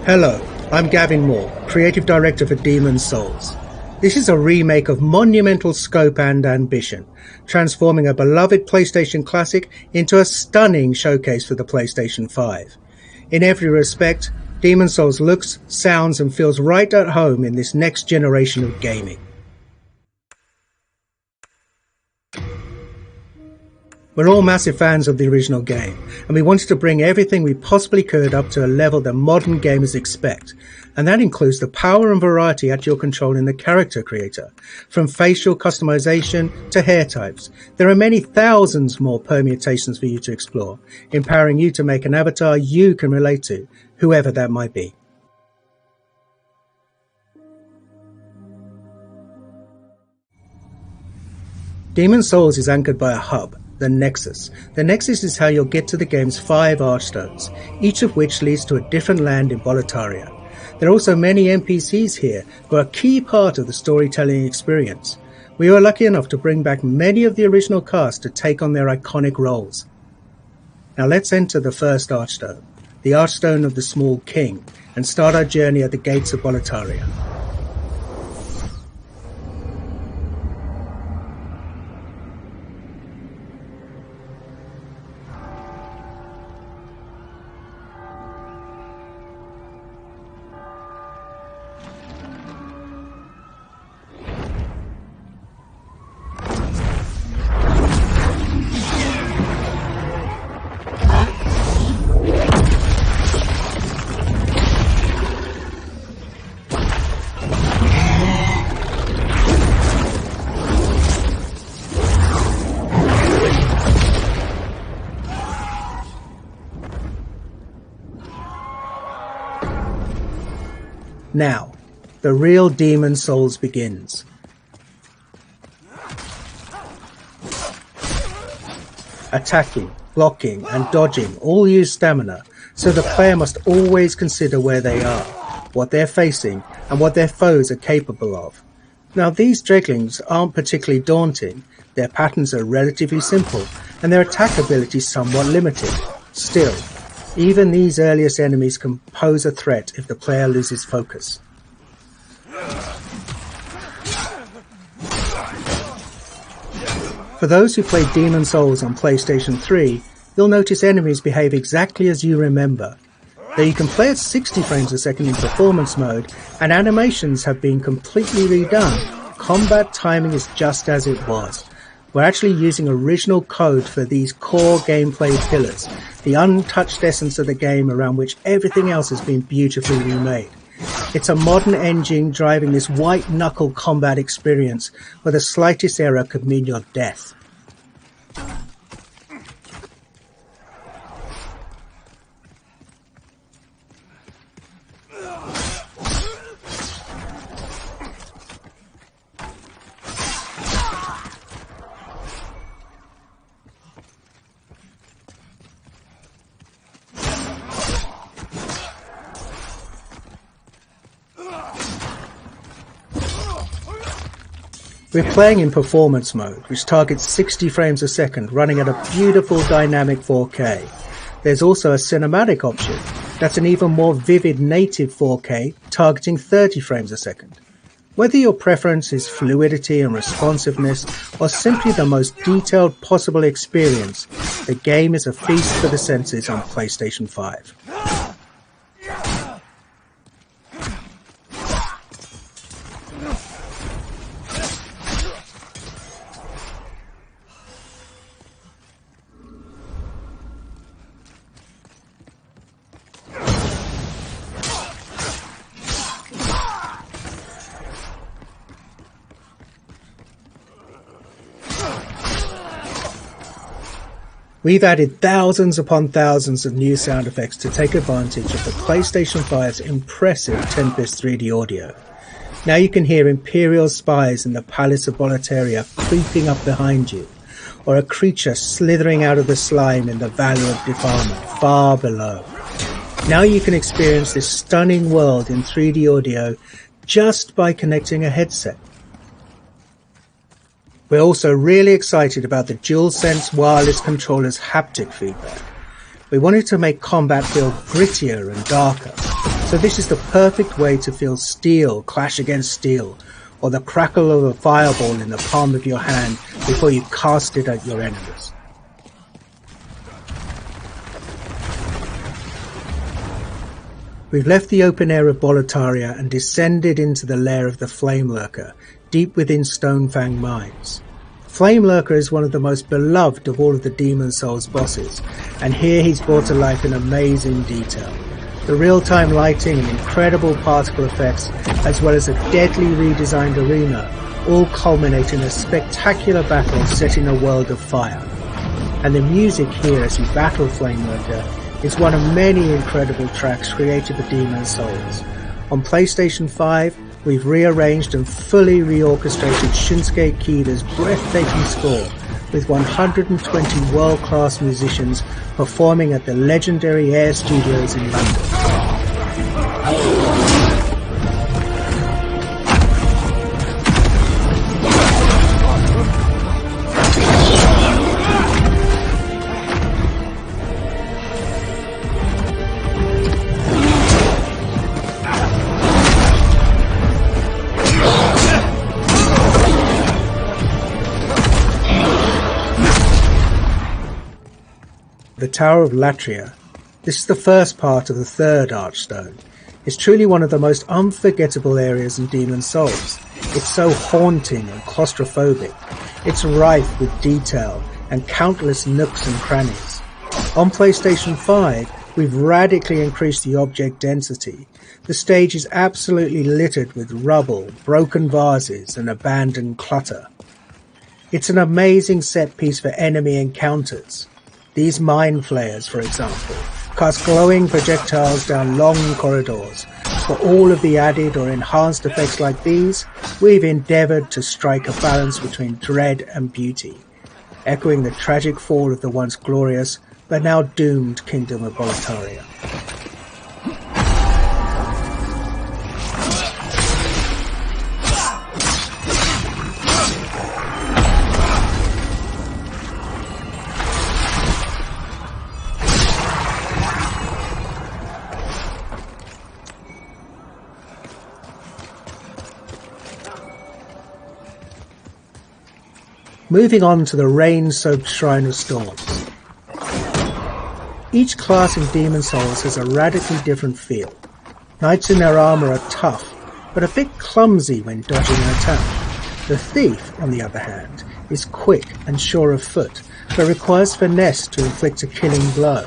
Hello, I'm Gavin Moore, Creative Director for Demon Souls. This is a remake of monumental scope and ambition, transforming a beloved PlayStation classic into a stunning showcase for the PlayStation 5. In every respect, Demon Souls looks, sounds and feels right at home in this next generation of gaming. We're all massive fans of the original game, and we wanted to bring everything we possibly could up to a level that modern gamers expect, and that includes the power and variety at your control in the character creator. From facial customization to hair types, there are many thousands more permutations for you to explore, empowering you to make an avatar you can relate to, whoever that might be. Demon Souls is anchored by a hub, the Nexus. The Nexus is how you'll get to the game's 5 Archstones, each of which leads to a different land in Boletaria. There are also many NPCs here who are a key part of the storytelling experience. We were lucky enough to bring back many of the original cast to take on their iconic roles. Now let's enter the first Archstone, the Archstone of the Small King, and start our journey at the gates of Boletaria. Now, the real Demon Souls begins. Attacking, blocking and dodging all use stamina, so the player must always consider where they are, what they're facing and what their foes are capable of. Now these dreglings aren't particularly daunting, their patterns are relatively simple and their attack ability somewhat limited. Still, even these earliest enemies can pose a threat if the player loses focus. For those who played Demon Souls on PlayStation 3, you'll notice enemies behave exactly as you remember. Though you can play at 60 frames a second in performance mode, and animations have been completely redone, combat timing is just as it was. We're actually using original code for these core gameplay pillars, the untouched essence of the game around which everything else has been beautifully remade. It's a modern engine driving this white-knuckle combat experience where the slightest error could mean your death. We're playing in performance mode, which targets 60 frames a second, running at a beautiful dynamic 4K. There's also a cinematic option that's an even more vivid native 4K, targeting 30 frames a second. Whether your preference is fluidity and responsiveness, or simply the most detailed possible experience, the game is a feast for the senses on PlayStation 5. We've added thousands upon thousands of new sound effects to take advantage of the PlayStation 5's impressive Tempest 3D audio. Now you can hear Imperial spies in the Palace of Boletaria creeping up behind you, or a creature slithering out of the slime in the Valley of Defilement far below. Now you can experience this stunning world in 3D audio just by connecting a headset. We're also really excited about the DualSense wireless controller's haptic feedback. We wanted to make combat feel grittier and darker. So this is the perfect way to feel steel clash against steel, or the crackle of a fireball in the palm of your hand before you cast it at your enemies. We've left the open air of Boletaria and descended into the lair of the Flame Lurker, deep within Stonefang Mines. Flame Lurker is one of the most beloved of all of the Demon Souls bosses, and here he's brought to life in amazing detail. The real-time lighting and incredible particle effects, as well as a deadly redesigned arena, all culminate in a spectacular battle set in a world of fire. And the music here as you battle Flame Lurker is one of many incredible tracks created for Demon Souls. On PlayStation 5, we've rearranged and fully reorchestrated Shunsuke Kida's breathtaking score with 120 world-class musicians performing at the legendary Air Studios in London. The Tower of Latria. This is the first part of the third Archstone. It's truly one of the most unforgettable areas in Demon Souls. It's so haunting and claustrophobic. It's rife with detail and countless nooks and crannies. On PlayStation 5, we've radically increased the object density. The stage is absolutely littered with rubble, broken vases, and abandoned clutter. It's an amazing set piece for enemy encounters. These mind flayers, for example, cast glowing projectiles down long corridors. For all of the added or enhanced effects like these, we've endeavoured to strike a balance between dread and beauty, echoing the tragic fall of the once glorious but now doomed Kingdom of Boletaria. Moving on to the rain-soaked Shrine of Storms. Each class in Demon Souls has a radically different feel. Knights in their armour are tough, but a bit clumsy when dodging an attack. The Thief, on the other hand, is quick and sure of foot, but requires finesse to inflict a killing blow.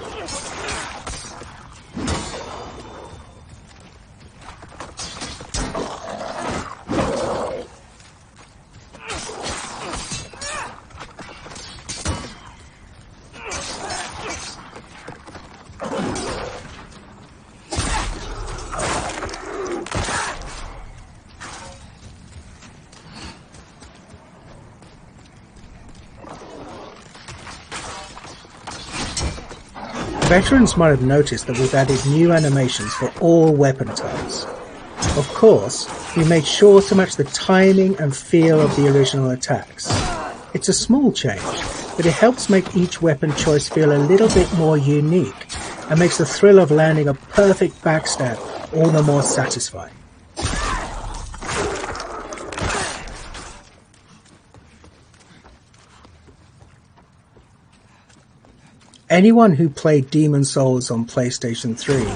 Veterans might have noticed that we've added new animations for all weapon types. Of course, we made sure to match the timing and feel of the original attacks. It's a small change, but it helps make each weapon choice feel a little bit more unique and makes the thrill of landing a perfect backstab all the more satisfying. Anyone who played Demon Souls on PlayStation 3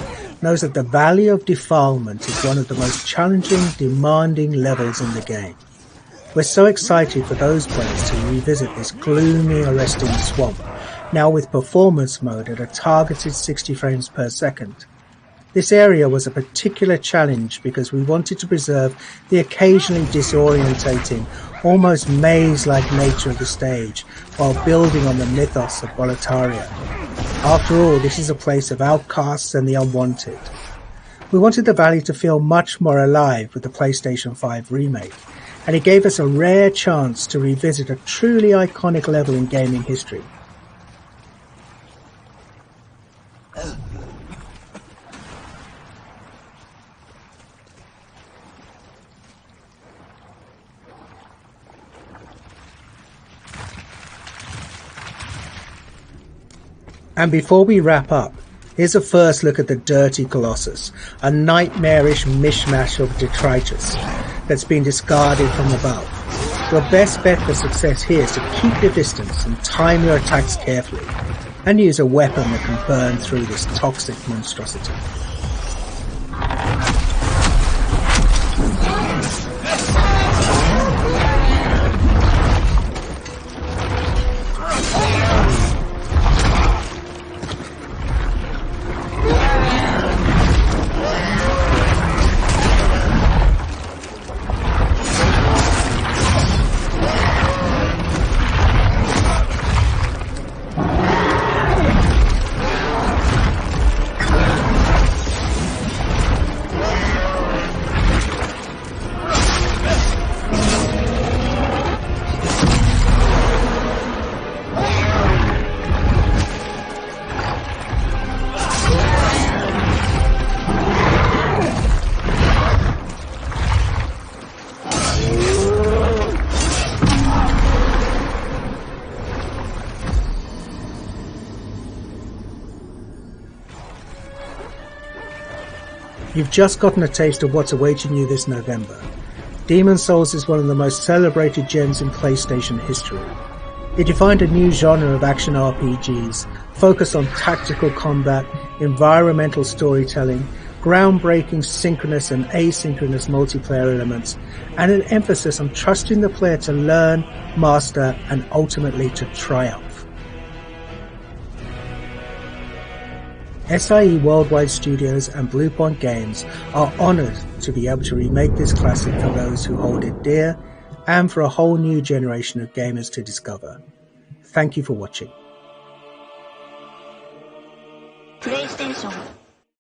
knows that the Valley of Defilement is one of the most challenging, demanding levels in the game. We're so excited for those players to revisit this gloomy, arresting swamp, now with performance mode at a targeted 60 frames per second. This area was a particular challenge because we wanted to preserve the occasionally disorientating, almost maze-like nature of the stage while building on the mythos of Boletaria. After all, this is a place of outcasts and the unwanted. We wanted the valley to feel much more alive with the PlayStation 5 remake, and it gave us a rare chance to revisit a truly iconic level in gaming history. And before we wrap up, Here's a first look at the Dirty Colossus, a nightmarish mishmash of detritus that's been discarded from above. Your best bet for success here is to keep your distance and time your attacks carefully, and use a weapon that can burn through this toxic monstrosity. You've just gotten a taste of what's awaiting you this November. Demon's Souls is one of the most celebrated gems in PlayStation history. It defined a new genre of action RPGs, focused on tactical combat, environmental storytelling, groundbreaking synchronous and asynchronous multiplayer elements, and an emphasis on trusting the player to learn, master, and ultimately to triumph. SIE Worldwide Studios and Bluepoint Games are honoured to be able to remake this classic for those who hold it dear, and for a whole new generation of gamers to discover. Thank you for watching. PlayStation